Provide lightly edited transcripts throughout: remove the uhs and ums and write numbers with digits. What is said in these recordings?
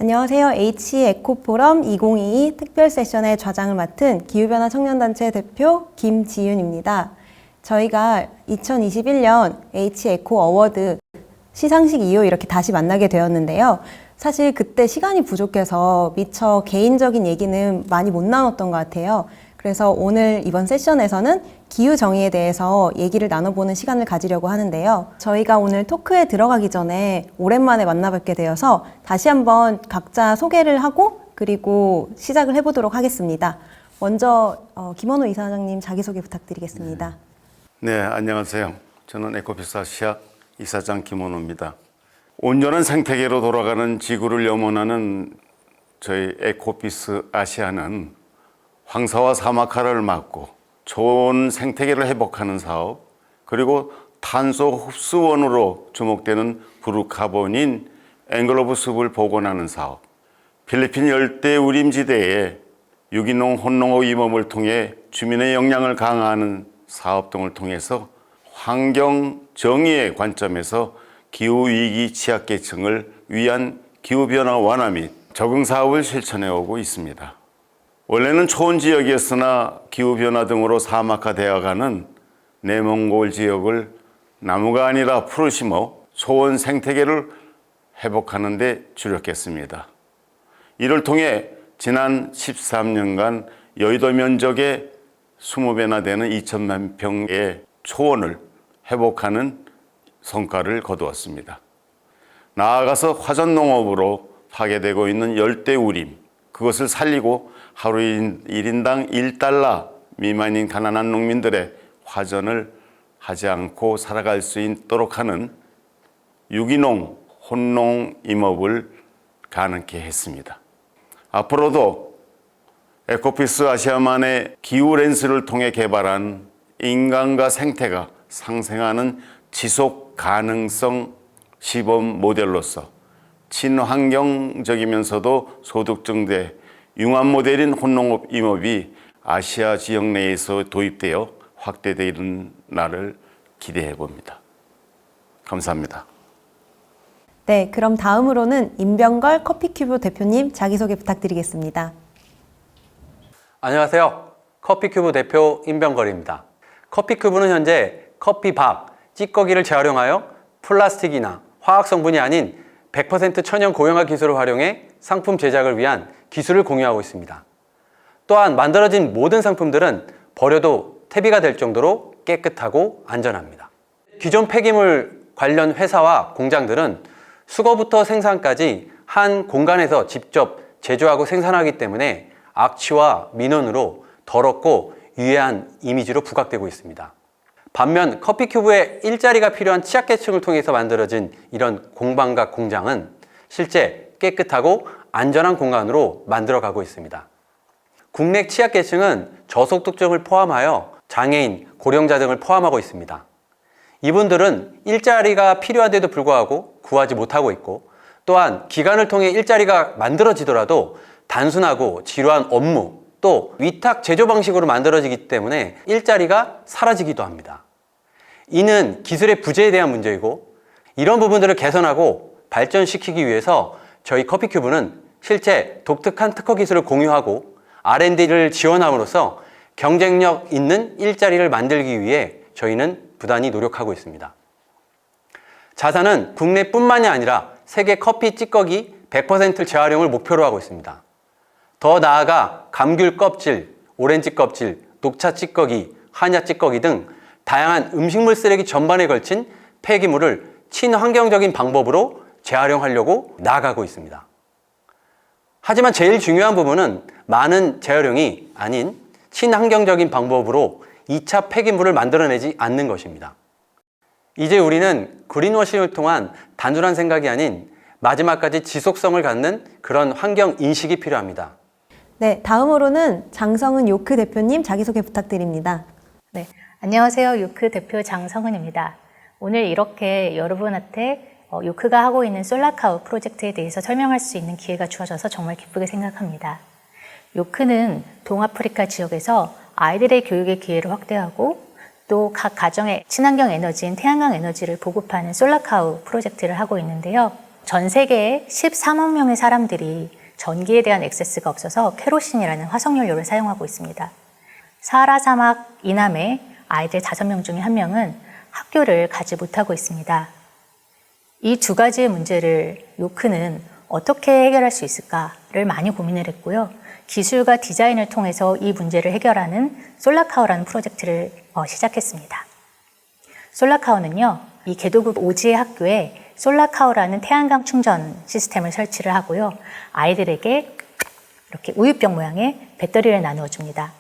안녕하세요. H-에코포럼 2022 특별 세션의 좌장을 맡은 기후변화 청년단체 대표 김지윤입니다. 저희가 2021년 H-에코 어워드 시상식 이후 이렇게 다시 만나게 되었는데요. 사실 그때 시간이 부족해서 미처 개인적인 얘기는 많이 못 나눴던 것 같아요. 그래서 오늘 이번 세션에서는 기후정의에 대해서 얘기를 나눠보는 시간을 가지려고 하는데요. 저희가 오늘 토크에 들어가기 전에 오랜만에 만나뵙게 되어서 다시 한번 각자 소개를 하고 그리고 시작을 해보도록 하겠습니다. 먼저 김원호 이사장님 자기소개 부탁드리겠습니다. 네, 안녕하세요. 저는 에코피스 아시아 이사장 김원호입니다. 온전한 생태계로 돌아가는 지구를 염원하는 저희 에코피스 아시아는 황사와 사막화를 막고 좋은 생태계를 회복하는 사업, 그리고 탄소 흡수원으로 주목되는 브루카본인 앵글로브 숲을 복원하는 사업, 필리핀 열대 우림지대에 유기농 혼농업 임업을 통해 주민의 역량을 강화하는 사업 등을 통해서 환경 정의의 관점에서 기후위기 취약계층을 위한 기후변화 완화 및 적응 사업을 실천해 오고 있습니다. 원래는 초원 지역이었으나 기후변화 등으로 사막화되어가는 내몽골 지역을 나무가 아니라 풀을 심어 초원 생태계를 회복하는 데 주력했습니다. 이를 통해 지난 13년간 여의도 면적의 20배나 되는 2천만 평의 초원을 회복하는 성과를 거두었습니다. 나아가서 화전농업으로 파괴되고 있는 열대우림, 그것을 살리고 하루 1인당 1달러 미만인 가난한 농민들의 화전을 하지 않고 살아갈 수 있도록 하는 유기농 혼농 임업을 가능케 했습니다. 앞으로도 에코피스 아시아만의 기후 렌스를 통해 개발한 인간과 생태가 상생하는 지속 가능성 시범 모델로서 친환경적이면서도 소득증대 융합 모델인 혼농업 임업이 아시아 지역 내에서 도입되어 확대되는 날을 기대해 봅니다. 감사합니다. 네, 그럼 다음으로는 임병걸 커피큐브 대표님 자기소개 부탁드리겠습니다. 안녕하세요. 커피큐브 대표 임병걸입니다. 커피큐브는 현재 커피밥, 찌꺼기를 재활용하여 플라스틱이나 화학 성분이 아닌 100% 천연 고형화 기술을 활용해 상품 제작을 위한 기술을 공유하고 있습니다. 또한 만들어진 모든 상품들은 버려도 퇴비가 될 정도로 깨끗하고 안전합니다. 기존 폐기물 관련 회사와 공장들은 수거부터 생산까지 한 공간에서 직접 제조하고 생산하기 때문에 악취와 민원으로 더럽고 유해한 이미지로 부각되고 있습니다. 반면 커피큐브의 일자리가 필요한 취약계층을 통해서 만들어진 이런 공방과 공장은 실제 깨끗하고 안전한 공간으로 만들어가고 있습니다. 국내 취약계층은 저소득층을 포함하여 장애인, 고령자 등을 포함하고 있습니다. 이분들은 일자리가 필요한데도 불구하고 구하지 못하고 있고, 또한 기관을 통해 일자리가 만들어지더라도 단순하고 지루한 업무, 또 위탁 제조 방식으로 만들어지기 때문에 일자리가 사라지기도 합니다. 이는 기술의 부재에 대한 문제이고, 이런 부분들을 개선하고 발전시키기 위해서 저희 커피큐브는 실제 독특한 특허 기술을 공유하고 R&D를 지원함으로써 경쟁력 있는 일자리를 만들기 위해 저희는 부단히 노력하고 있습니다. 자사는 국내뿐만이 아니라 세계 커피 찌꺼기 100% 재활용을 목표로 하고 있습니다. 더 나아가 감귤 껍질, 오렌지 껍질, 녹차 찌꺼기, 한약 찌꺼기 등 다양한 음식물 쓰레기 전반에 걸친 폐기물을 친환경적인 방법으로 재활용하려고 나아가고 있습니다. 하지만 제일 중요한 부분은 많은 재활용이 아닌 친환경적인 방법으로 2차 폐기물을 만들어내지 않는 것입니다. 이제 우리는 그린워싱을 통한 단순한 생각이 아닌 마지막까지 지속성을 갖는 그런 환경 인식이 필요합니다. 네, 다음으로는 장성은 요크 대표님 자기소개 부탁드립니다. 네, 안녕하세요. 요크 대표 장성은입니다. 오늘 이렇게 여러분한테 요크가 하고 있는 솔라카우 프로젝트에 대해서 설명할 수 있는 기회가 주어져서 정말 기쁘게 생각합니다. 요크는 동아프리카 지역에서 아이들의 교육의 기회를 확대하고 또 각 가정에 친환경 에너지인 태양광 에너지를 보급하는 솔라카우 프로젝트를 하고 있는데요. 전 세계에 13억 명의 사람들이 전기에 대한 액세스가 없어서 케로신이라는 화석연료를 사용하고 있습니다. 사하라 사막 이남의 아이들 5명 중에 1명은 학교를 가지 못하고 있습니다. 이 두 가지의 문제를 요크는 어떻게 해결할 수 있을까를 많이 고민을 했고요. 기술과 디자인을 통해서 이 문제를 해결하는 솔라카우라는 프로젝트를 시작했습니다. 솔라카우는요, 이 개도국 오지의 학교에 솔라카우라는 태양광 충전 시스템을 설치를 하고요. 아이들에게 이렇게 우유병 모양의 배터리를 나누어 줍니다.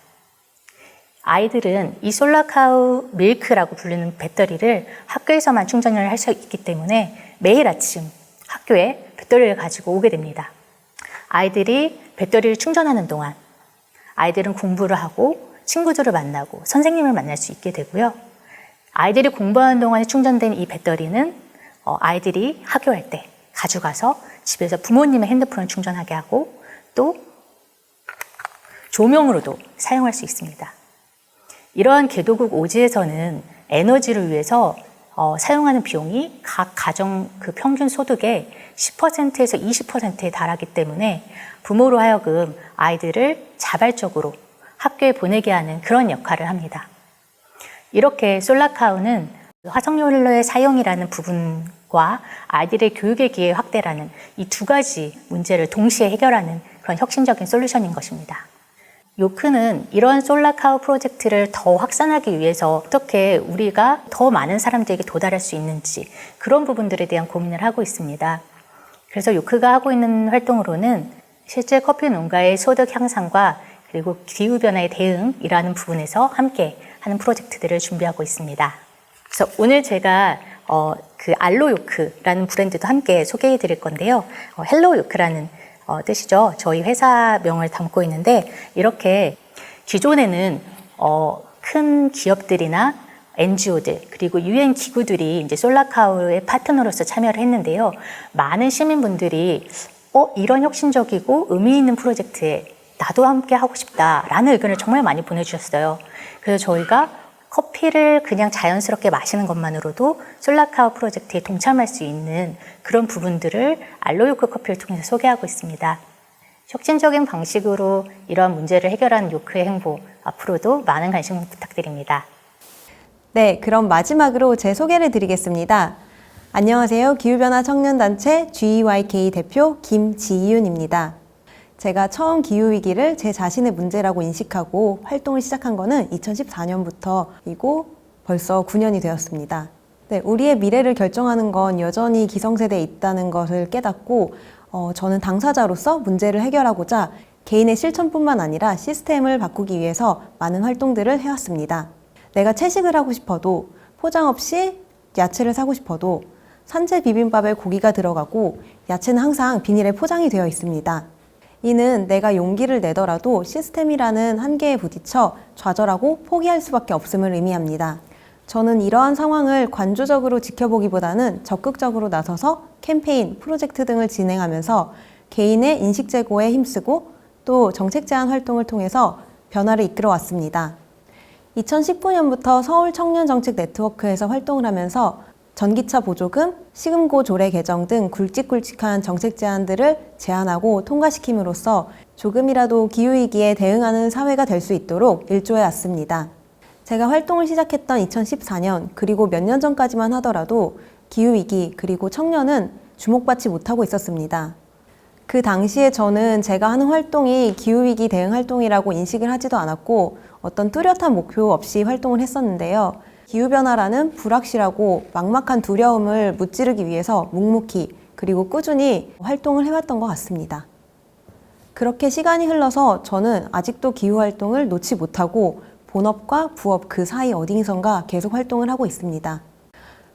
아이들은 이 솔라카우 밀크라고 부르는 배터리를 학교에서만 충전을 할 수 있기 때문에 매일 아침 학교에 배터리를 가지고 오게 됩니다. 아이들이 배터리를 충전하는 동안 아이들은 공부를 하고 친구들을 만나고 선생님을 만날 수 있게 되고요. 아이들이 공부하는 동안에 충전된 이 배터리는 아이들이 학교 갈 때 가져가서 집에서 부모님의 핸드폰을 충전하게 하고 또 조명으로도 사용할 수 있습니다. 이러한 개도국 오지에서는 에너지를 위해서 사용하는 비용이 각 가정 그 평균 소득의 10%에서 20%에 달하기 때문에 부모로 하여금 아이들을 자발적으로 학교에 보내게 하는 그런 역할을 합니다. 이렇게 솔라카우는 화석연료의 사용이라는 부분과 아이들의 교육의 기회 확대라는 이 두 가지 문제를 동시에 해결하는 그런 혁신적인 솔루션인 것입니다. 요크는 이러한 솔라카우 프로젝트를 더 확산하기 위해서 어떻게 우리가 더 많은 사람들에게 도달할 수 있는지 그런 부분들에 대한 고민을 하고 있습니다. 그래서 요크가 하고 있는 활동으로는 실제 커피 농가의 소득 향상과 그리고 기후변화에 대응이라는 부분에서 함께 하는 프로젝트들을 준비하고 있습니다. 그래서 오늘 제가 그 알로 요크라는 브랜드도 함께 소개해 드릴 건데요. 헬로 요크라는 뜻이죠. 저희 회사명을 담고 있는데 이렇게 기존에는 큰 기업들이나 NGO들 그리고 UN 기구들이 이제 솔라카우의 파트너로서 참여를 했는데요. 많은 시민분들이 이런 혁신적이고 의미 있는 프로젝트에 나도 함께 하고 싶다라는 의견을 정말 많이 보내주셨어요. 그래서 저희가 커피를 그냥 자연스럽게 마시는 것만으로도 솔라카우 프로젝트에 동참할 수 있는 그런 부분들을 알로요크 커피를 통해서 소개하고 있습니다. 혁신적인 방식으로 이러한 문제를 해결하는 요크의 행보, 앞으로도 많은 관심 부탁드립니다. 네, 그럼 마지막으로 제 소개를 드리겠습니다. 안녕하세요. 기후변화 청년단체 GYK 대표 김지윤입니다. 제가 처음 기후위기를 제 자신의 문제라고 인식하고 활동을 시작한 거는 2014년부터이고 벌써 9년이 되었습니다. 네, 우리의 미래를 결정하는 건 여전히 기성세대에 있다는 것을 깨닫고 저는 당사자로서 문제를 해결하고자 개인의 실천뿐만 아니라 시스템을 바꾸기 위해서 많은 활동들을 해왔습니다. 내가 채식을 하고 싶어도 포장 없이 야채를 사고 싶어도 산채 비빔밥에 고기가 들어가고 야채는 항상 비닐에 포장이 되어 있습니다. 이는 내가 용기를 내더라도 시스템이라는 한계에 부딪혀 좌절하고 포기할 수밖에 없음을 의미합니다. 저는 이러한 상황을 관조적으로 지켜보기보다는 적극적으로 나서서 캠페인, 프로젝트 등을 진행하면서 개인의 인식 제고에 힘쓰고 또 정책 제안 활동을 통해서 변화를 이끌어 왔습니다. 2019년부터 서울 청년 정책 네트워크에서 활동을 하면서 전기차 보조금, 시금고 조례 개정 등 굵직굵직한 정책 제안들을 제안하고 통과시킴으로써 조금이라도 기후위기에 대응하는 사회가 될 수 있도록 일조해 왔습니다. 제가 활동을 시작했던 2014년 그리고 몇 년 전까지만 하더라도 기후위기 그리고 청년은 주목받지 못하고 있었습니다. 그 당시에 저는 제가 하는 활동이 기후위기 대응 활동이라고 인식을 하지도 않았고 어떤 뚜렷한 목표 없이 활동을 했었는데요. 기후변화라는 불확실하고 막막한 두려움을 무찌르기 위해서 묵묵히 그리고 꾸준히 활동을 해왔던 것 같습니다. 그렇게 시간이 흘러서 저는 아직도 기후활동을 놓지 못하고 본업과 부업 그 사이 어디선가 계속 활동을 하고 있습니다.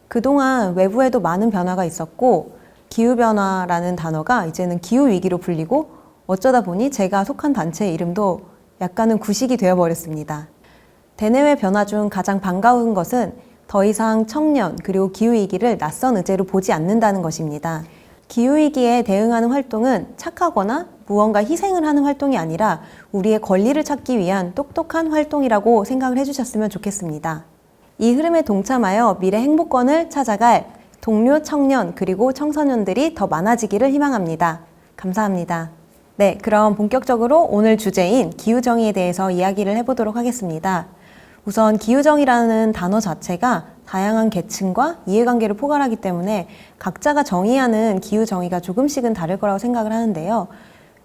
그동안 외부에도 많은 변화가 있었고 기후변화라는 단어가 이제는 기후위기로 불리고 어쩌다 보니 제가 속한 단체의 이름도 약간은 구식이 되어버렸습니다. 대내외 변화 중 가장 반가운 것은 더 이상 청년 그리고 기후위기를 낯선 의제로 보지 않는다는 것입니다. 기후위기에 대응하는 활동은 착하거나 무언가 희생을 하는 활동이 아니라 우리의 권리를 찾기 위한 똑똑한 활동이라고 생각을 해주셨으면 좋겠습니다. 이 흐름에 동참하여 미래 행복권을 찾아갈 동료, 청년, 그리고 청소년들이 더 많아지기를 희망합니다. 감사합니다. 네, 그럼 본격적으로 오늘 주제인 기후정의에 대해서 이야기를 해보도록 하겠습니다. 우선 기후정의라는 단어 자체가 다양한 계층과 이해관계를 포괄하기 때문에 각자가 정의하는 기후정의가 조금씩은 다를 거라고 생각을 하는데요.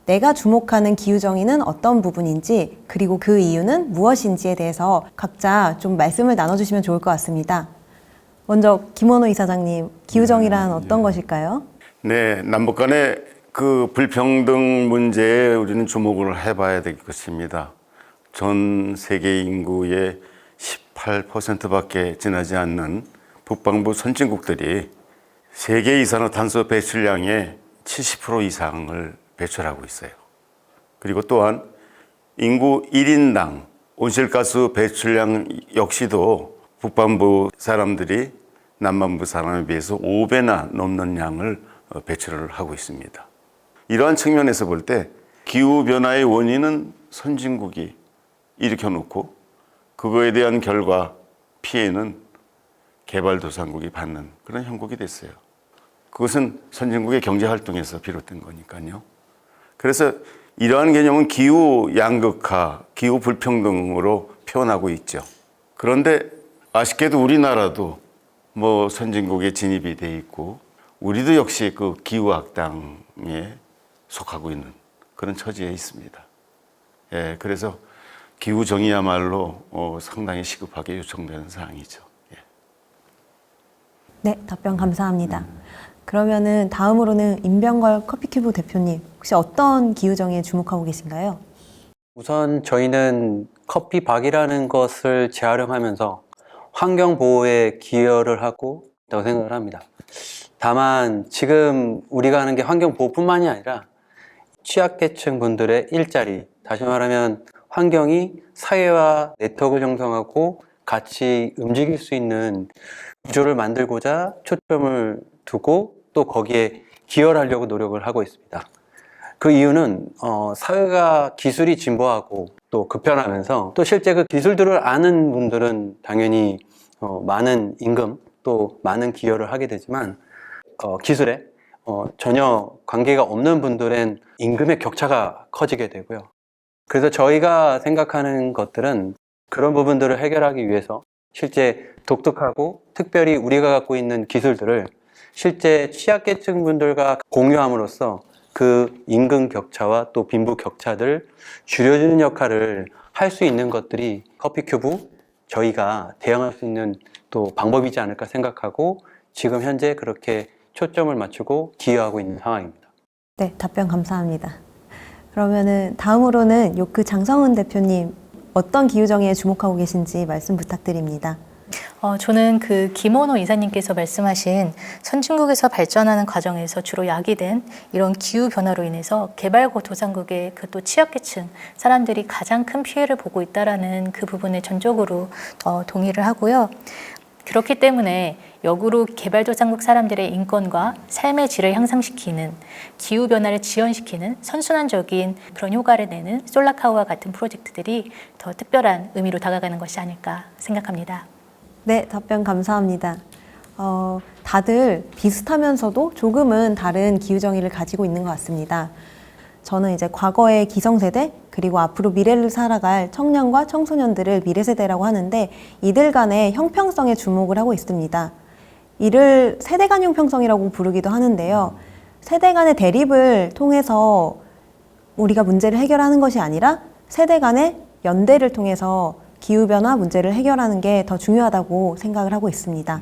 내가 주목하는 기후정의는 어떤 부분인지, 그리고 그 이유는 무엇인지에 대해서 각자 좀 말씀을 나눠주시면 좋을 것 같습니다. 먼저 김원호 이사장님, 기후정의란 어떤 것일까요? 네, 남북 간의 그 불평등 문제에 우리는 주목을 해봐야 될 것입니다. 전 세계 인구의 18%밖에 지나지 않는 북방부 선진국들이 세계 이산화탄소 배출량의 70% 이상을 배출하고 있어요. 그리고 또한 인구 1인당 온실가스 배출량 역시도 북반부 사람들이 남반부 사람에 비해서 5배나 넘는 양을 배출을 하고 있습니다. 이러한 측면에서 볼 때 기후변화의 원인은 선진국이 일으켜놓고 그거에 대한 결과 피해는 개발도상국이 받는 그런 형국이 됐어요. 그것은 선진국의 경제활동에서 비롯된 거니까요. 그래서 이러한 개념은 기후 양극화, 기후 불평등으로 표현하고 있죠. 그런데 아쉽게도 우리나라도 뭐 선진국에 진입이 돼 있고 우리도 역시 그 기후 악당에 속하고 있는 그런 처지에 있습니다. 예, 그래서 기후 정의야말로 상당히 시급하게 요청되는 사항이죠. 예. 네, 답변 감사합니다. 그러면은 다음으로는 임병걸 커피큐브 대표님, 혹시 어떤 기후정의에 주목하고 계신가요? 우선 저희는 커피박이라는 것을 재활용하면서 환경 보호에 기여를 하고 있다고 생각을 합니다. 다만 지금 우리가 하는 게 환경 보호뿐만이 아니라 취약계층 분들의 일자리, 다시 말하면 환경이 사회와 네트워크를 형성하고 같이 움직일 수 있는 구조를 만들고자 초점을 두고 또 거기에 기여를 하려고 노력을 하고 있습니다. 그 이유는 사회가 기술이 진보하고 또 급변하면서 또 실제 그 기술들을 아는 분들은 당연히 많은 임금 또 많은 기여를 하게 되지만 기술에 전혀 관계가 없는 분들은 임금의 격차가 커지게 되고요. 그래서 저희가 생각하는 것들은 그런 부분들을 해결하기 위해서 실제 독특하고 특별히 우리가 갖고 있는 기술들을 실제 취약계층 분들과 공유함으로써 그 임금 격차와 또 빈부 격차들 줄여주는 역할을 할 수 있는 것들이 커피큐브 저희가 대응할 수 있는 또 방법이지 않을까 생각하고 지금 현재 그렇게 초점을 맞추고 기여하고 있는 상황입니다. 네, 답변 감사합니다. 그러면은 다음으로는 요크 장성은 대표님, 어떤 기후정의에 주목하고 계신지 말씀 부탁드립니다. 저는 그 김원호 이사님께서 말씀하신 선진국에서 발전하는 과정에서 주로 야기된 이런 기후 변화로 인해서 개발도상국의 그 또 취약계층 사람들이 가장 큰 피해를 보고 있다라는 그 부분에 전적으로 동의를 하고요. 그렇기 때문에 역으로 개발도상국 사람들의 인권과 삶의 질을 향상시키는 기후변화를 지연시키는 선순환적인 그런 효과를 내는 솔라카우와 같은 프로젝트들이 더 특별한 의미로 다가가는 것이 아닐까 생각합니다. 네, 답변 감사합니다. 다들 비슷하면서도 조금은 다른 기후정의를 가지고 있는 것 같습니다. 저는 이제 과거의 기성세대, 그리고 앞으로 미래를 살아갈 청년과 청소년들을 미래세대라고 하는데 이들 간의 형평성에 주목을 하고 있습니다. 이를 세대 간 형평성이라고 부르기도 하는데요. 세대 간의 대립을 통해서 우리가 문제를 해결하는 것이 아니라 세대 간의 연대를 통해서 기후변화 문제를 해결하는 게 더 중요하다고 생각을 하고 있습니다.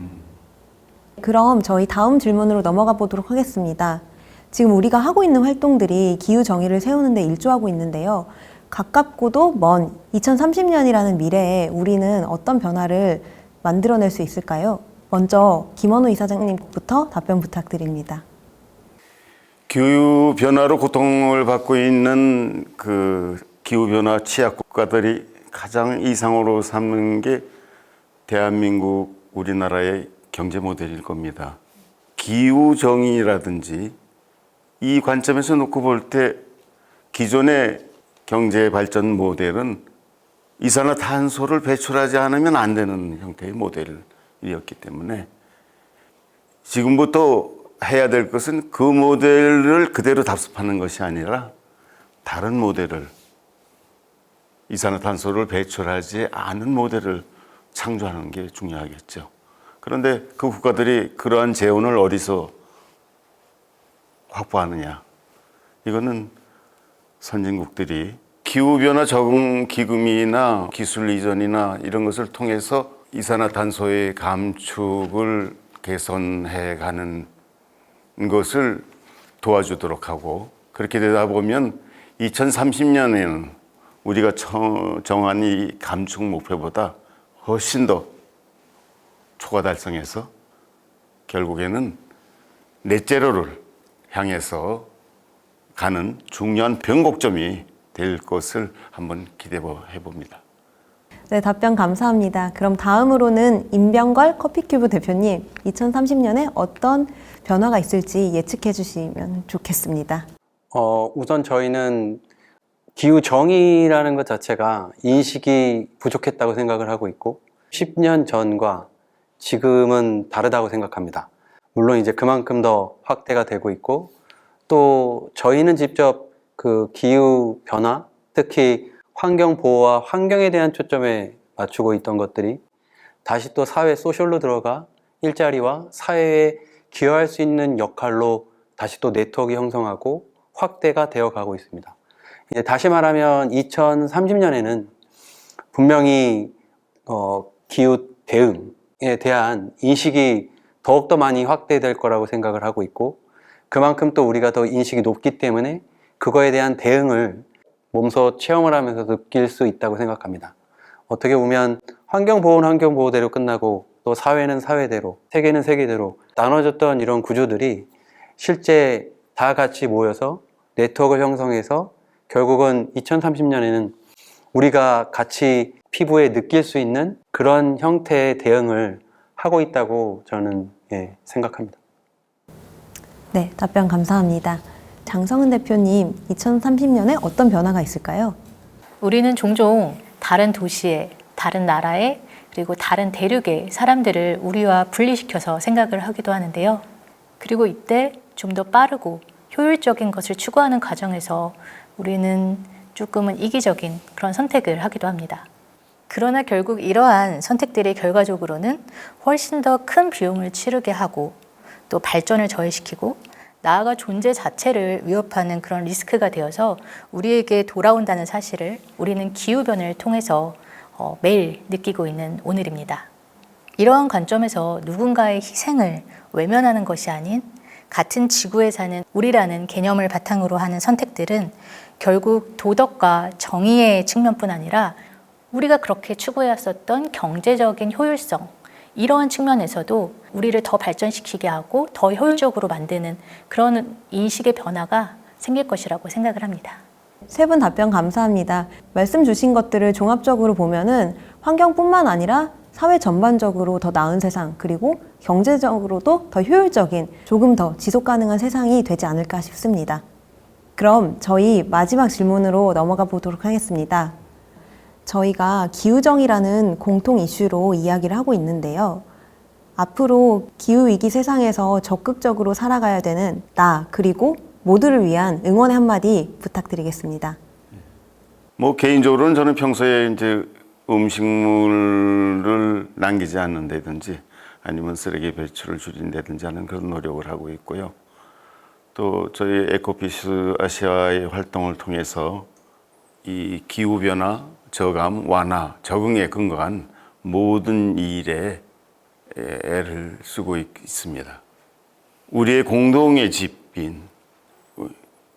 그럼 저희 다음 질문으로 넘어가 보도록 하겠습니다. 지금 우리가 하고 있는 활동들이 기후정의를 세우는 데 일조하고 있는데요. 가깝고도 먼 2030년이라는 미래에 우리는 어떤 변화를 만들어낼 수 있을까요? 먼저 김원호 이사장님부터 답변 부탁드립니다. 기후변화로 고통을 받고 있는 그 기후변화 취약 국가들이 가장 이상으로 삼는 게 대한민국 우리나라의 경제 모델일 겁니다. 기후정의라든지 이 관점에서 놓고 볼 때 기존의 경제 발전 모델은 이산화탄소를 배출하지 않으면 안 되는 형태의 모델이었기 때문에 지금부터 해야 될 것은 그 모델을 그대로 답습하는 것이 아니라 다른 모델을, 이산화탄소를 배출하지 않은 모델을 창조하는 게 중요하겠죠. 그런데 그 국가들이 그러한 재원을 어디서 확보하느냐? 이거는 선진국들이 기후변화 적응 기금이나 기술 이전이나 이런 것을 통해서 이산화탄소의 감축을 개선해 가는 것을 도와주도록 하고, 그렇게 되다 보면 2030년에는 우리가 정한 이 감축 목표보다 훨씬 더 초과 달성해서 결국에는 넷제로를 향해서 가는 중요한 변곡점이 될 것을 한번 기대해 봅니다. 네, 답변 감사합니다. 그럼 다음으로는 임병걸 커피큐브 대표님, 2030년에 어떤 변화가 있을지 예측해 주시면 좋겠습니다. 우선 저희는 기후 정의라는 것 자체가 인식이 부족했다고 생각을 하고 있고 10년 전과 지금은 다르다고 생각합니다. 물론 이제 그만큼 더 확대가 되고 있고, 또 저희는 직접 그 기후 변화, 특히 환경 보호와 환경에 대한 초점에 맞추고 있던 것들이 다시 또 사회 소셜로 들어가 일자리와 사회에 기여할 수 있는 역할로 다시 또 네트워크 형성하고 확대가 되어 가고 있습니다. 이제 다시 말하면 2030년에는 분명히 기후 대응에 대한 인식이 더욱더 많이 확대될 거라고 생각을 하고 있고, 그만큼 또 우리가 더 인식이 높기 때문에 그거에 대한 대응을 몸소 체험을 하면서 느낄 수 있다고 생각합니다. 어떻게 보면 환경보호는 환경보호대로 끝나고 또 사회는 사회대로, 세계는 세계대로 나눠졌던 이런 구조들이 실제 다 같이 모여서 네트워크를 형성해서 결국은 2030년에는 우리가 같이 피부에 느낄 수 있는 그런 형태의 대응을 하고 있다고 저는 생각합니다. 네, 답변 감사합니다. 장성은 대표님, 2030년에 어떤 변화가 있을까요? 우리는 종종 다른 도시에, 다른 나라에, 그리고 다른 대륙의 사람들을 우리와 분리시켜서 생각을 하기도 하는데요. 그리고 이때 좀 더 빠르고 효율적인 것을 추구하는 과정에서 우리는 조금은 이기적인 그런 선택을 하기도 합니다. 그러나 결국 이러한 선택들이 결과적으로는 훨씬 더 큰 비용을 치르게 하고 또 발전을 저해시키고 나아가 존재 자체를 위협하는 그런 리스크가 되어서 우리에게 돌아온다는 사실을 우리는 기후변화를 통해서 매일 느끼고 있는 오늘입니다. 이러한 관점에서 누군가의 희생을 외면하는 것이 아닌 같은 지구에 사는 우리라는 개념을 바탕으로 하는 선택들은 결국 도덕과 정의의 측면뿐 아니라 우리가 그렇게 추구해왔었던 경제적인 효율성, 이러한 측면에서도 우리를 더 발전시키게 하고 더 효율적으로 만드는 그런 인식의 변화가 생길 것이라고 생각을 합니다. 세 분 답변 감사합니다. 말씀 주신 것들을 종합적으로 보면은 환경뿐만 아니라 사회 전반적으로 더 나은 세상, 그리고 경제적으로도 더 효율적인, 조금 더 지속 가능한 세상이 되지 않을까 싶습니다. 그럼 저희 마지막 질문으로 넘어가 보도록 하겠습니다. 저희가 기후정의라는 공통 이슈로 이야기를 하고 있는데요. 앞으로 기후위기 세상에서 적극적으로 살아가야 되는 나, 그리고 모두를 위한 응원의 한마디 부탁드리겠습니다. 개인적으로는 저는 평소에 이제 음식물을 남기지 않는다든지 아니면 쓰레기 배출을 줄인다든지 하는 그런 노력을 하고 있고요. 또 저희 에코피스 아시아의 활동을 통해서 이 기후변화, 저감, 완화, 적응에 근거한 모든 일에 애를 쓰고 있습니다. 우리의 공동의 집인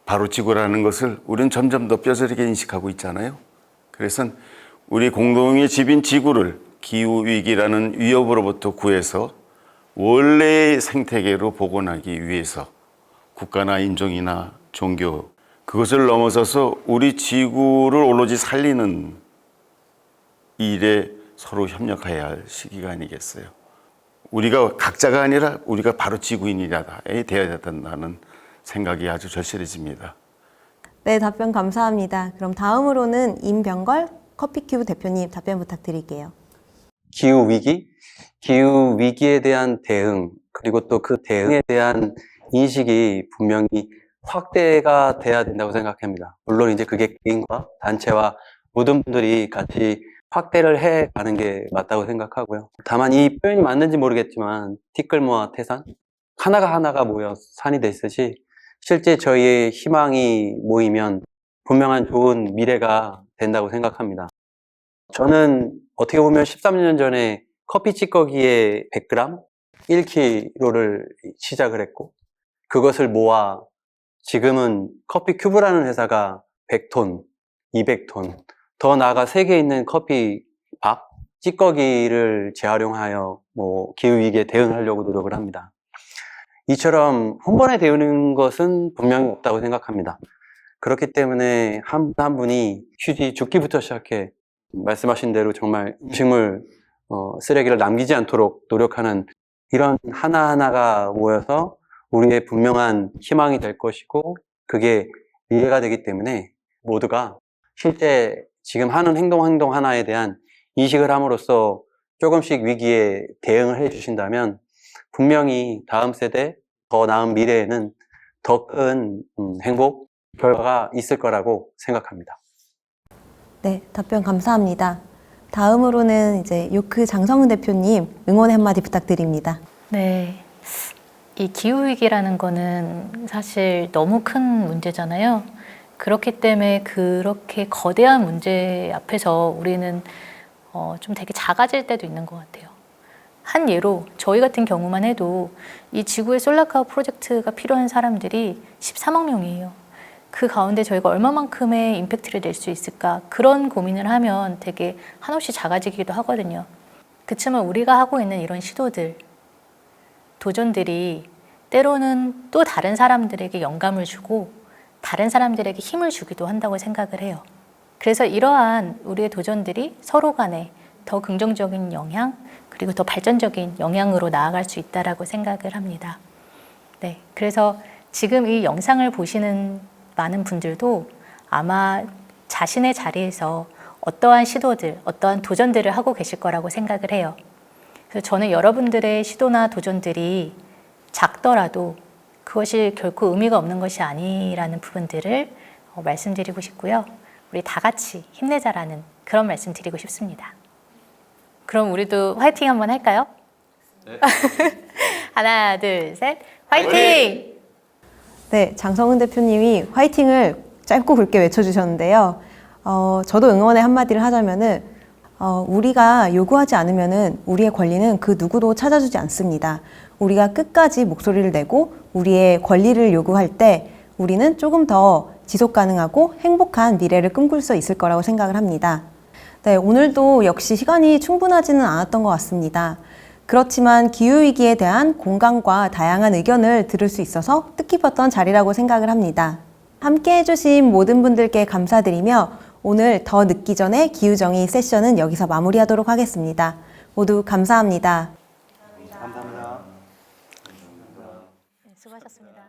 바로 지구라는 것을 우리는 점점 더 뼈저리게 인식하고 있잖아요. 그래서 우리 공동의 집인 지구를 기후위기라는 위협으로부터 구해서 원래의 생태계로 복원하기 위해서 국가나 인종이나 종교, 그것을 넘어서서 우리 지구를 오로지 살리는 일에 서로 협력해야 할 시기가 아니겠어요. 우리가 각자가 아니라 우리가 바로 지구인이라에 되어야 된다는 생각이 아주 절실해집니다. 네, 답변 감사합니다. 그럼 다음으로는 임병걸 커피큐브 대표님 답변 부탁드릴게요. 기후 위기에 대한 대응, 그리고 또 그 대응에 대한 인식이 분명히 확대가 돼야 된다고 생각합니다. 물론 이제 그게 개인과 단체와 모든 분들이 같이 확대를 해 가는 게 맞다고 생각하고요. 다만 이 표현이 맞는지 모르겠지만 티끌모아 태산, 하나가 모여 산이 되듯이 실제 저희의 희망이 모이면 분명한 좋은 미래가 된다고 생각합니다. 저는 어떻게 보면 13년 전에 커피 찌꺼기에 100g, 1kg를 시작을 했고 그것을 모아 지금은 커피 큐브라는 회사가 100톤, 200톤, 더 나아가 세계에 있는 커피 박, 찌꺼기를 재활용하여 기후위기에 대응하려고 노력을 합니다. 이처럼 한 번에 데우는 것은 분명히 없다고 생각합니다. 그렇기 때문에 한 분 한 분이 휴지 줍기부터 시작해 말씀하신 대로 정말 음식물 쓰레기를 남기지 않도록 노력하는 이런 하나하나가 모여서 우리의 분명한 희망이 될 것이고 그게 미래가 되기 때문에 모두가 실제 지금 하는 행동 하나에 대한 인식을 함으로써 조금씩 위기에 대응을 해 주신다면 분명히 다음 세대, 더 나은 미래에는 더 큰 행복, 결과가 있을 거라고 생각합니다. 네, 답변 감사합니다. 다음으로는 이제 요크 장성은 대표님 응원의 한마디 부탁드립니다. 네. 이 기후위기라는 거는 사실 너무 큰 문제잖아요. 그렇기 때문에 그렇게 거대한 문제 앞에서 우리는 좀 되게 작아질 때도 있는 것 같아요. 한 예로 저희 같은 경우만 해도 이 지구의 솔라카우 프로젝트가 필요한 사람들이 13억 명이에요. 그 가운데 저희가 얼마만큼의 임팩트를 낼 수 있을까 그런 고민을 하면 되게 한없이 작아지기도 하거든요. 그렇지만 우리가 하고 있는 이런 시도들, 도전들이 때로는 또 다른 사람들에게 영감을 주고 다른 사람들에게 힘을 주기도 한다고 생각을 해요. 그래서 이러한 우리의 도전들이 서로 간에 더 긍정적인 영향 그리고 더 발전적인 영향으로 나아갈 수 있다고 생각을 합니다. 네, 그래서 지금 이 영상을 보시는 많은 분들도 아마 자신의 자리에서 어떠한 시도들, 어떠한 도전들을 하고 계실 거라고 생각을 해요. 그래서 저는 여러분들의 시도나 도전들이 작더라도 그것이 결코 의미가 없는 것이 아니라는 부분들을 말씀드리고 싶고요. 우리 다 같이 힘내자라는 그런 말씀 드리고 싶습니다. 그럼 우리도 화이팅 한번 할까요? 네. 하나, 둘, 셋, 화이팅! 네, 장성은 대표님이 화이팅을 짧고 굵게 외쳐주셨는데요. 저도 응원의 한마디를 하자면은 우리가 요구하지 않으면은 우리의 권리는 그 누구도 찾아주지 않습니다. 우리가 끝까지 목소리를 내고 우리의 권리를 요구할 때 우리는 조금 더 지속 가능하고 행복한 미래를 꿈꿀 수 있을 거라고 생각을 합니다. 네, 오늘도 역시 시간이 충분하지는 않았던 것 같습니다. 그렇지만 기후위기에 대한 공감과 다양한 의견을 들을 수 있어서 뜻깊었던 자리라고 생각을 합니다. 함께 해주신 모든 분들께 감사드리며 오늘 더 늦기 전에 기후정의 세션은 여기서 마무리하도록 하겠습니다. 모두 감사합니다. 감사합니다. 네, 수고하셨습니다.